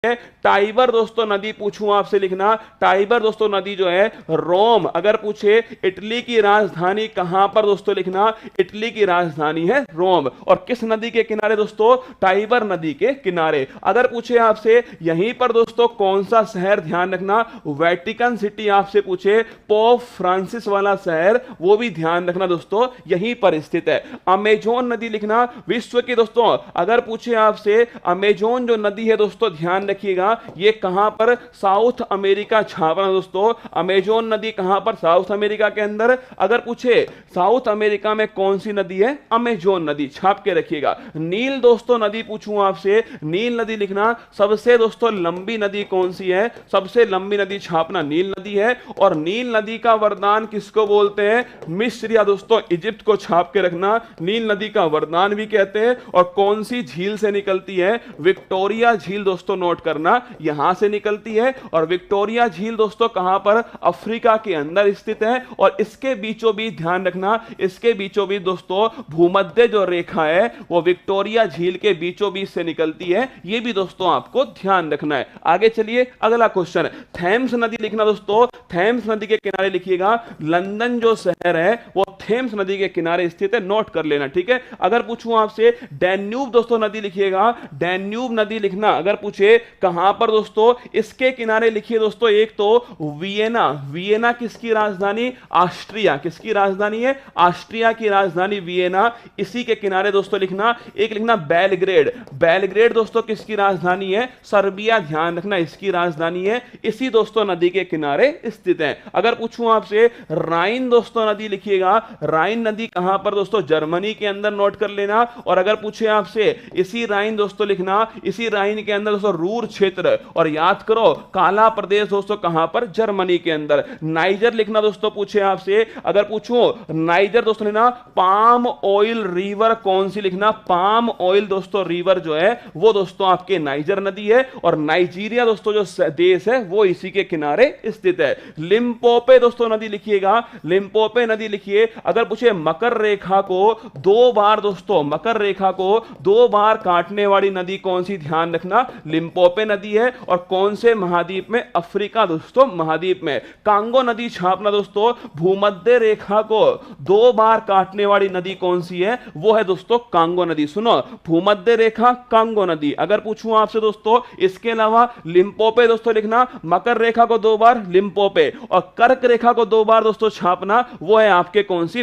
Tiber दोस्तों नदी पूछूं आपसे लिखना, टाइबर दोस्तों नदी जो है रोम। अगर पूछे इटली की राजधानी कहां पर दोस्तों लिखना, इटली की राजधानी है रोम। और किस नदी के किनारे दोस्तों, टाइबर नदी के किनारे। अगर पूछे आपसे यहीं पर दोस्तों कौन सा शहर, ध्यान रखना वेटिकन सिटी आपसे पूछे, पोप फ्रांसिस वाला शहर, वो भी ध्यान रखना दोस्तों यहीं पर स्थित है। अमेजोन नदी लिखना विश्व की दोस्तों, अगर पूछे आपसे अमेजोन जो नदी है दोस्तों ध्यान रखिएगा ये कहां पर, साउथ अमेरिका छापना दोस्तों। अमेजोन नदी कहां पर, साउथ अमेरिका के अंदर। अगर पूछे साउथ अमेरिका में कौन सी नदी है, अमेजोन नदी, छाप के रखिएगा। नील दोस्तों नदी पूछूं आपसे, नील नदी लिखना सबसे दोस्तों लंबी नदी कौन सी है, सबसे लंबी नदी छापना नील नदी है। और नील नदी का वरदान किसको बोलते हैं, मिस्र या दोस्तों इजिप्ट को छाप के रखना, नील नदी का वरदान भी कहते हैं। और कौन सी झील से निकलती है, विक्टोरिया झील दोस्तों, नोट करना यहां से निकलती है। और विक्टोरिया झील दोस्तों कहां पर, अफ्रीका के अंदर स्थित है। और इसके बीचों बीच ध्यान रखना, इसके बीचों बीच दोस्तों भूमध्य जो रेखा है वो विक्टोरिया झील के बीचों बीच से निकलती है। यह भी दोस्तों आपको ध्यान रखना है। आगे चलिए अगला क्वेश्चन, थेम्स नदी लिखना दोस्तों, थेम्स नदी के किनारे लिखिएगा। लंदन जो शहर है वो थेम्स नदी के किनारे स्थित है, नोट कर लेना, ठीक है। अगर पूछूं आपसे डैन्यूब दोस्तों नदी लिखिएगा, डैन्यूब नदी लिखना। अगर पूछे कहां पर दोस्तों, इसके किनारे लिखिए दोस्तों, एक तो वियना, वियना किसकी राजधानी, ऑस्ट्रिया, किसकी राजधानी है, ऑस्ट्रिया की राजधानी वियना, इसी के किनारे दोस्तों लिखना। एक लिखना बेलग्रेड, बेलग्रेड दोस्तों किसकी राजधानी है, सर्बिया, ध्यान रखना इसकी राजधानी है, इसी दोस्तों नदी के किनारे स्थित है। अगर पूछूं आपसे राइन दोस्तों नदी लिखिएगा, राइन नदी कहां पर दोस्तों, जर्मनी के अंदर, नोट कर लेना। और अगर पूछे आपसे इसी राइन दोस्तों लिखना, इसी राइन के अंदर दोस्तों रूर क्षेत्र, और याद करो काला प्रदेश दोस्तों कहां पर, जर्मनी के अंदर। नाइजर लिखना दोस्तों पूछे आपसे, अगर पूछूं नाइजर दोस्तों लिखना, पाम ऑयल रिवर कौन सी लिखना, पाम ऑयल दोस्तों रिवर जो है वो दोस्तों आपके नाइजर नदी है। और नाइजीरिया दोस्तों जो देश है वो इसी के किनारे स्थित है। लिम्पोपे दोस्तों नदी लिखिएगा, लिम्पोपे नदी लिखिए। अगर पूछे मकर रेखा को दो बार दोस्तों, मकर रेखा को दो बार काटने वाली नदी कौन सी, ध्यान रखना लिम्पोपे नदी है। और कौन से महाद्वीप में, अफ्रीका दोस्तों महाद्वीप में। कांगो नदी छापना दोस्तों, भूमध्य रेखा को दो बार काटने वाली नदी कौन सी है, वो है दोस्तों कांगो नदी। सुनो, भूमध्य रेखा, कांगो नदी। अगर पूछूं आपसे दोस्तों इसके अलावा लिम्पोपे दोस्तों लिखना, मकर रेखा को दो बार लिम्पोपे, और कर्क रेखा को दो बार दोस्तों छापना, वो है आपके कौन सी,